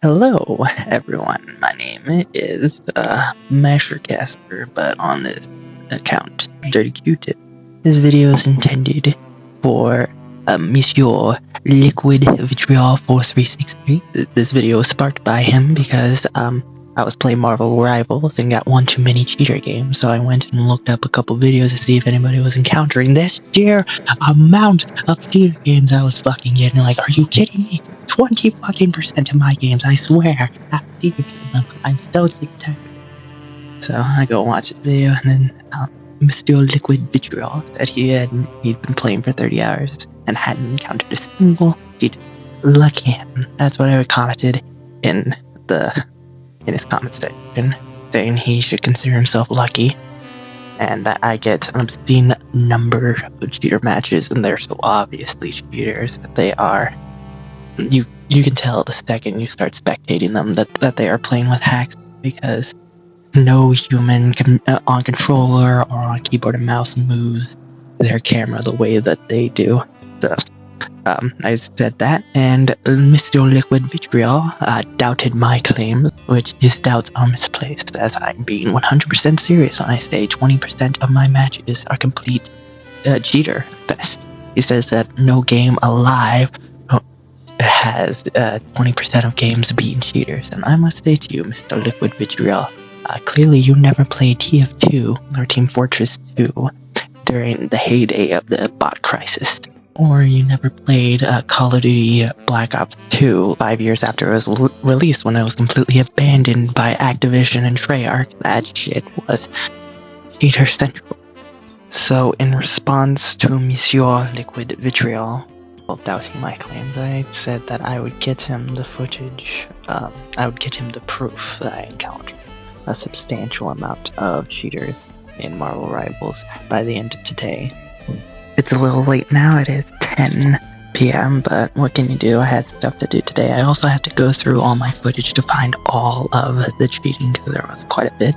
Hello, everyone. My name is Mashercaster, but on this account, Dirty Q-Tip. This video is intended for Monsieur Liquid Vitriol 4363. This video was sparked by him because I was playing Marvel Rivels and got one too many cheater games, so I went and looked up a couple videos to see if anybody was encountering this sheer amount of cheater games I was fucking getting. Like, are you kidding me? 20 fucking % of my games, I swear, have cheaters in them. I'm so sick of that. So I go watch this video, and then Mr. Liquid Vitriol said he'd been playing for 30 hours and hadn't encountered a single cheat. Lucky him. That's what I commented in his comment section, saying he should consider himself lucky, and that I get an obscene number of cheater matches, and they're so obviously cheaters that they are. You can tell the second you start spectating them that they are playing with hacks, because no human can, on controller or on keyboard and mouse moves their camera the way that they do. So, I said that, and Mr. Liquid Vitriol doubted my claims, which his doubts are misplaced, as I'm being 100% serious when I say 20% of my matches are complete cheater fest. He says that no game alive has 20% of games beating cheaters, and I must say to you, Mr. Liquid Vitriol, clearly you never played TF2 or Team Fortress 2 during the heyday of the bot crisis, or you never played Call of Duty Black Ops 2 5 years after it was released, when it was completely abandoned by Activision and Treyarch. That shit was cheater central. So in response to Monsieur Liquid Vitriol doubting my claims, I said that I would get him the footage, I would get him the proof that I encountered a substantial amount of cheaters in Marvel Rivals by the end of today. It's a little late now, it is 10 p.m, but what can you do? I had stuff to do today. I also had to go through all my footage to find all of the cheating, because there was quite a bit.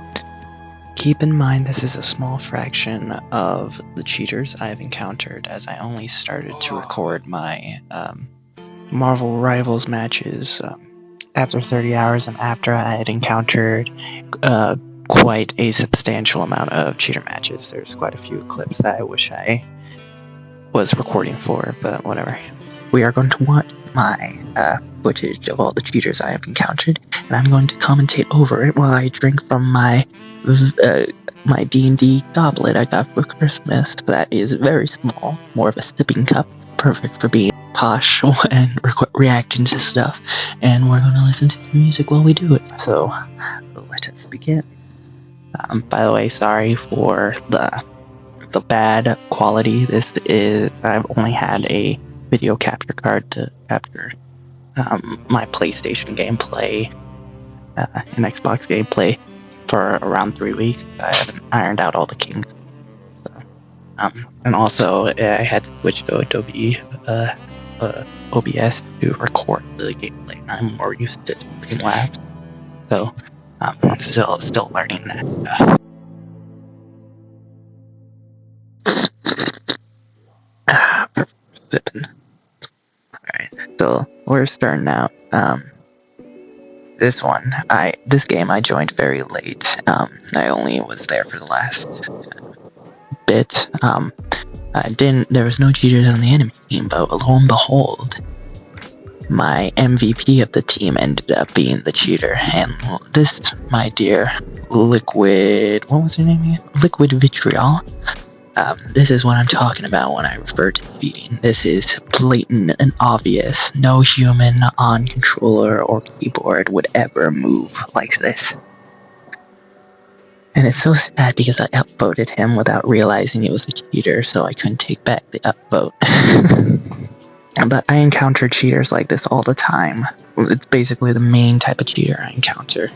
Keep in mind, this is a small fraction of the cheaters I've encountered, as I only started to record my Marvel Rivals matches after 30 hours and after I had encountered quite a substantial amount of cheater matches. There's quite a few clips that I wish I was recording for, but whatever. We are going to watch my footage of all the cheaters I have encountered, and I'm going to commentate over it while I drink from my D&D goblet I got for Christmas. That is very small, more of a sipping cup, perfect for being posh and reacting to stuff, and we're going to listen to the music while we do it. So let us begin. By the way, sorry for the bad quality. This is, I've only had a video capture card to capture my PlayStation gameplay and Xbox gameplay for around 3 weeks. I haven't ironed out all the kinks. So, and also I had to switch to Adobe OBS to record the gameplay. I'm more used to doing labs, so I'm still learning that stuff. Sipping. Alright, so we're starting out. This game I joined very late. I only was there for the last bit. There was no cheaters on the enemy team, but lo and behold, my MVP of the team ended up being the cheater, and this, my dear Liquid, what was her name again? Liquid Vitriol. This is what I'm talking about when I refer to cheating. This is blatant and obvious. No human on controller or keyboard would ever move like this. And it's so sad because I upvoted him without realizing he was a cheater, so I couldn't take back the upvote. But I encounter cheaters like this all the time. It's basically the main type of cheater I encounter.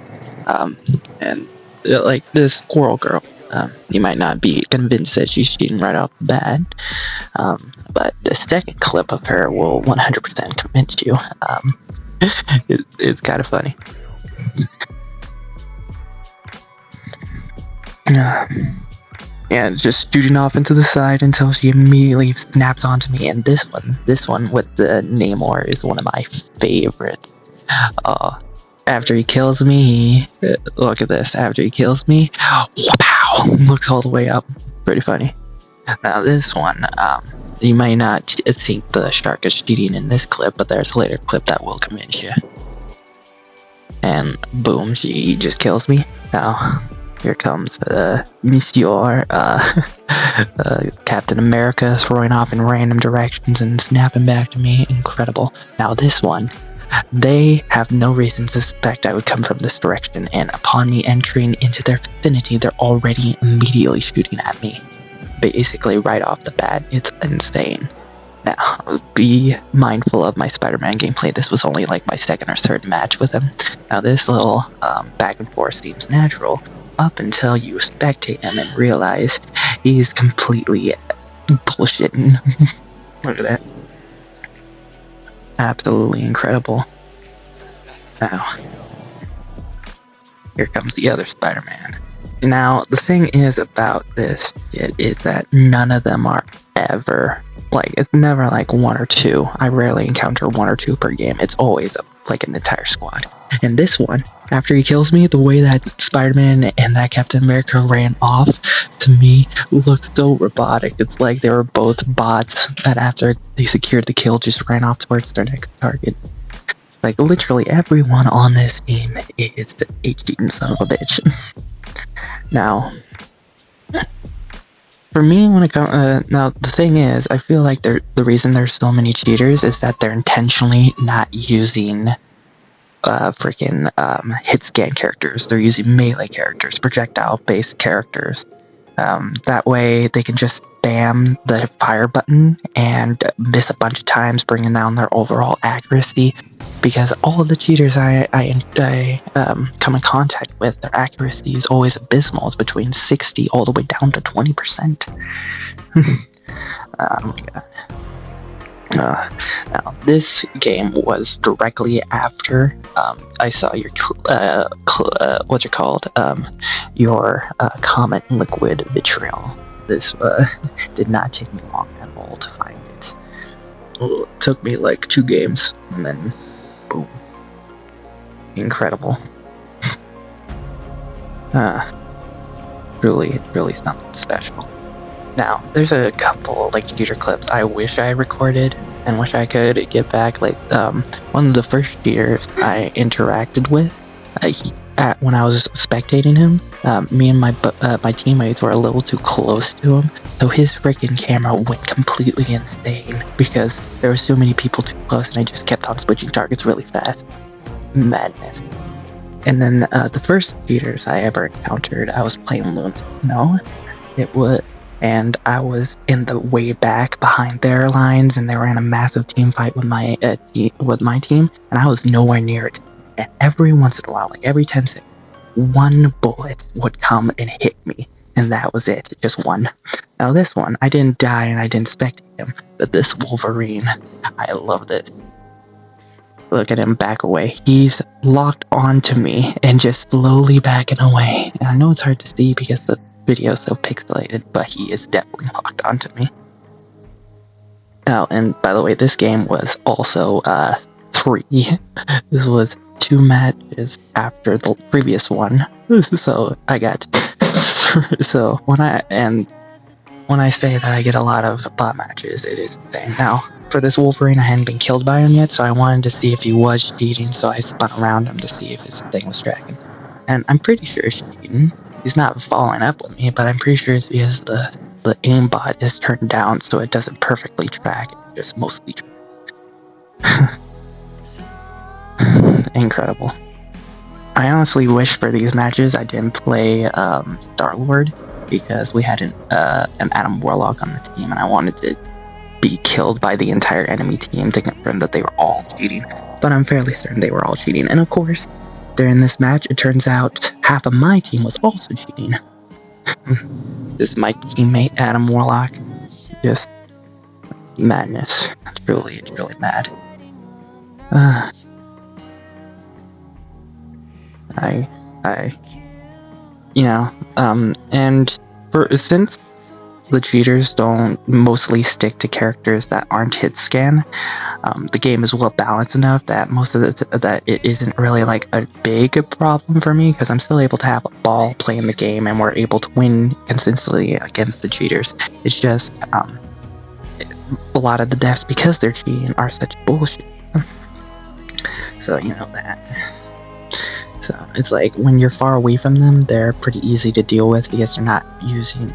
And like this squirrel girl. You might not be convinced that she's cheating right off the bat, but the second clip of her will 100% convince you. It's kind of funny. Yeah, just shooting off into the side until she immediately snaps onto me. And this one with the Amor is one of my favorites. after he kills me, look at this. After he kills me, wow, looks all the way up. Pretty funny. Now this one, you might not think the shark is cheating in this clip, but there's a later clip that will convince you. And boom, she just kills me. Now, here comes Monsieur Captain America throwing off in random directions and snapping back to me. Incredible. Now this one, they have no reason to suspect I would come from this direction, and upon me entering into their vicinity, they're already immediately shooting at me. Basically right off the bat. It's insane. Now, be mindful of my Spider-Man gameplay. This was only like my second or third match with him. Now this little back and forth seems natural up until you spectate him and realize he's completely bullshitting. Look at that. Absolutely incredible. Now, here comes the other Spider-Man. Now, the thing is about this shit is that none of them are ever, like, it's never like one or two. I rarely encounter one or two per game. It's always like an entire squad. And this one, after he kills me, the way that Spider-Man and that Captain America ran off, to me, looks so robotic. It's like they were both bots that after they secured the kill just ran off towards their next target. Like, literally everyone on this team is a cheating son of a bitch. Now, for me, when it comes, now the thing is, I feel like the reason there's so many cheaters is that they're intentionally not using freaking hit scan characters. They're using melee characters, projectile-based characters. That way, they can just spam the fire button and miss a bunch of times, bringing down their overall accuracy. Because all of the cheaters I come in contact with, their accuracy is always abysmal. It's between 60 all the way down to 20%. Oh my god. Now, this game was directly after I saw your what's it called? Your comment liquid vitriol. This did not take me long at all to find it. Well, it took me like 2 games, and then boom, incredible. Really something special. Now, there's a couple like cheater clips I wish I recorded and wish I could get back. Like one of the first cheaters I interacted with, when I was spectating him, me and my teammates were a little too close to him, so his freaking camera went completely insane because there were so many people too close, and I just kept on switching targets really fast. Madness. And then the first cheaters I ever encountered, I was playing Llama. And I was in the way back behind their lines, and they were in a massive team fight with my team, and I was nowhere near it. And every once in a while, like every 10 seconds, one bullet would come and hit me, and that was it, just one. Now this one, I didn't die and I didn't spectate him, but this Wolverine, I love this. Look at him back away. He's locked onto me and just slowly backing away. And I know it's hard to see because the video is so pixelated, but he is definitely locked onto me. Oh, and by the way, this game was also 3. This was 2 matches after the previous one. So I got so when I say that I get a lot of bot matches, it is insane. Now, for this Wolverine, I hadn't been killed by him yet, so I wanted to see if he was cheating, so I spun around him to see if his thing was tracking. And I'm pretty sure he's cheating. He's not following up with me, but I'm pretty sure it's because the aimbot is turned down so it doesn't perfectly track. It just mostly tracks. Incredible. I honestly wish for these matches I didn't play Star-Lord, because we had an Adam Warlock on the team, and I wanted to be killed by the entire enemy team to confirm that they were all cheating. But I'm fairly certain they were all cheating. And of course, during this match, it turns out half of my team was also cheating. This is my teammate, Adam Warlock. Just madness. It's really mad. and since the cheaters don't mostly stick to characters that aren't hit scan. The game is well balanced enough that most of that it isn't really like a big problem for me, because I'm still able to have a ball playing the game and we're able to win consistently against the cheaters. It's just a lot of the deaths, because they're cheating, are such bullshit. So you know that. So it's like when you're far away from them, they're pretty easy to deal with, because they're not using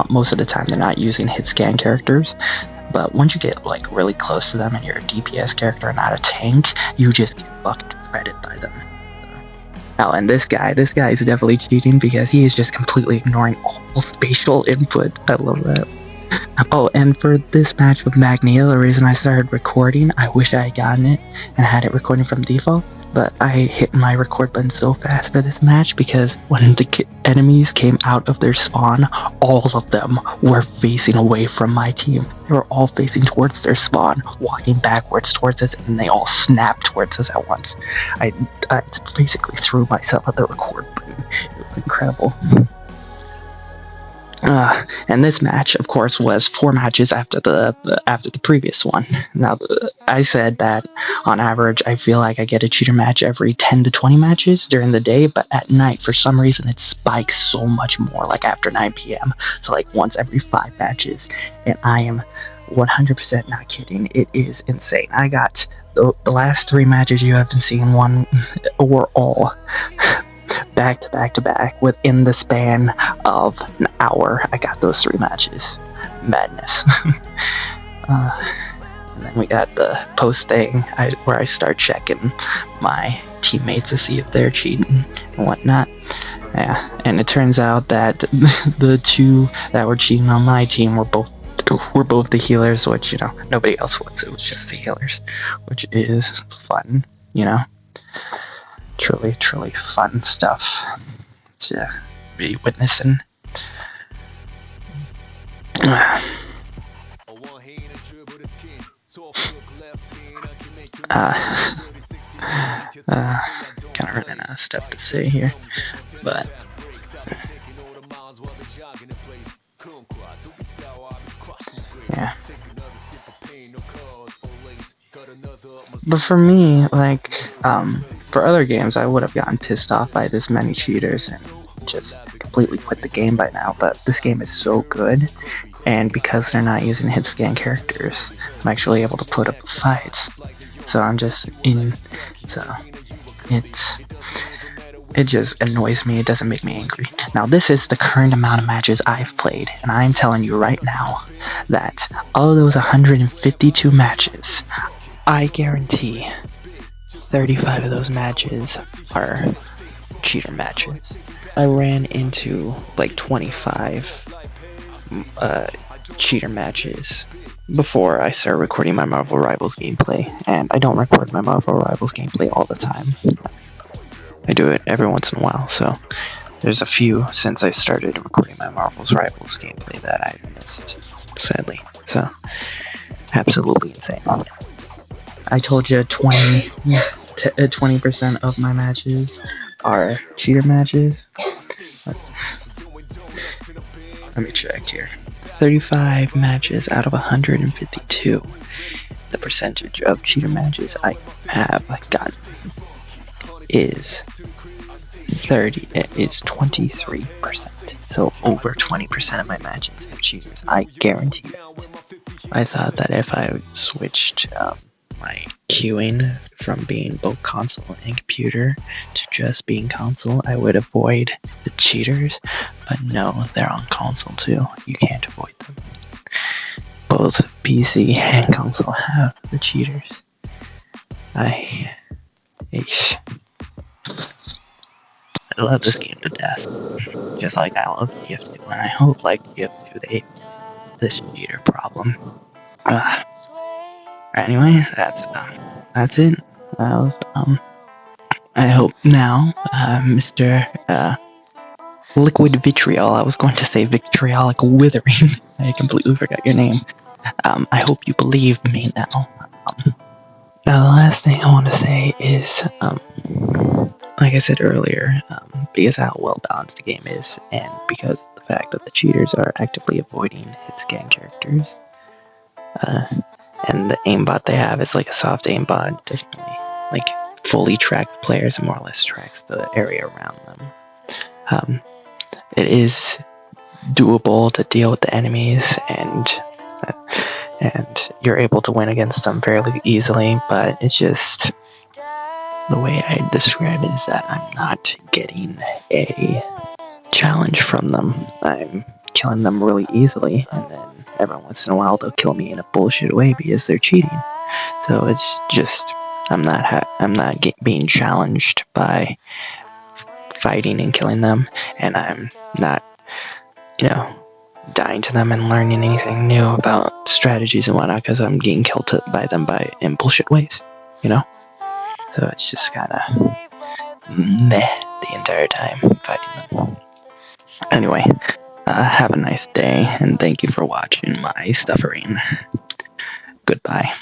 most of the time they're not using hit scan characters. But once you get like really close to them and you're a DPS character and not a tank, you just get fucking shredded by them. Oh, and this guy is definitely cheating, because he is just completely ignoring all spatial input. I love that. Oh, and for this match with Magneto, the reason I started recording, I wish I had gotten it and had it recording from default, but I hit my record button so fast for this match, because when the enemies came out of their spawn, all of them were facing away from my team. They were all facing towards their spawn, walking backwards towards us, and they all snapped towards us at once. I basically threw myself at the record button. It was incredible. And this match, of course, was 4 matches after the previous one. Now, I said that on average, I feel like I get a cheater match every 10 to 20 matches during the day, but at night, for some reason, it spikes so much more, like after 9 p.m. So like once every 5 matches, and I am 100% not kidding. It is insane. I got the last 3 matches you have been seeing were all back to back to back within the span of an hour. I got those 3 matches. Madness. And then we got the post thing where I start checking my teammates to see if they're cheating and whatnot. Yeah, and it turns out that the 2 that were cheating on my team were both the healers, which, you know, nobody else was. It was just the healers, which is fun, you know. Truly fun stuff to be witnessing. Kind of running out of stuff to say here, but yeah. But for me, like, for other games, I would have gotten pissed off by this many cheaters and just completely quit the game by now. But this game is so good, and because they're not using hit scan characters, I'm actually able to put up a fight. So I'm just so it just annoys me. It doesn't make me angry. Now, this is the current amount of matches I've played, and I'm telling you right now that of those 152 matches, I guarantee 35 of those matches are cheater matches. I ran into like 25 cheater matches before I started recording my Marvel Rivals gameplay, and I don't record my Marvel Rivals gameplay all the time. I do it every once in a while, so there's a few since I started recording my Marvel's Rivals gameplay that I missed, sadly. So, absolutely insane. I told you 20% of my matches are cheater matches. Let me check here. 35 matches out of 152. The percentage of cheater matches I have gotten is 23%. So over 20% of my matches have cheaters. I guarantee it. I thought that if I switched my queuing from being both console and computer to just being console, I would avoid the cheaters, but no, they're on console too. You can't avoid them. Both PC and console have the cheaters. I love this game to death, just like I love TF2, and I hope, like TF2, they this cheater problem. Anyway, that's it. That was I hope now, Mr. Liquidvitriol. I was going to say vitriolic withering. I completely forgot your name. I hope you believe me now. Now the last thing I want to say is like I said earlier, because of how well balanced the game is, and because of the fact that the cheaters are actively avoiding hit scan characters, and the aimbot they have is like a soft aimbot, it doesn't really like fully track the players, and more or less tracks the area around them. It is doable to deal with the enemies, and you're able to win against them fairly easily, but it's just the way I describe it is that I'm not getting a challenge from them. I'm killing them really easily, and then every once in a while they'll kill me in a bullshit way because they're cheating. So it's just I'm not being challenged by fighting and killing them, and I'm not, dying to them and learning anything new about strategies and whatnot, because I'm getting killed by them in bullshit ways, So it's just kind of meh the entire time fighting them. Anyway, have a nice day, and thank you for watching my suffering. Goodbye.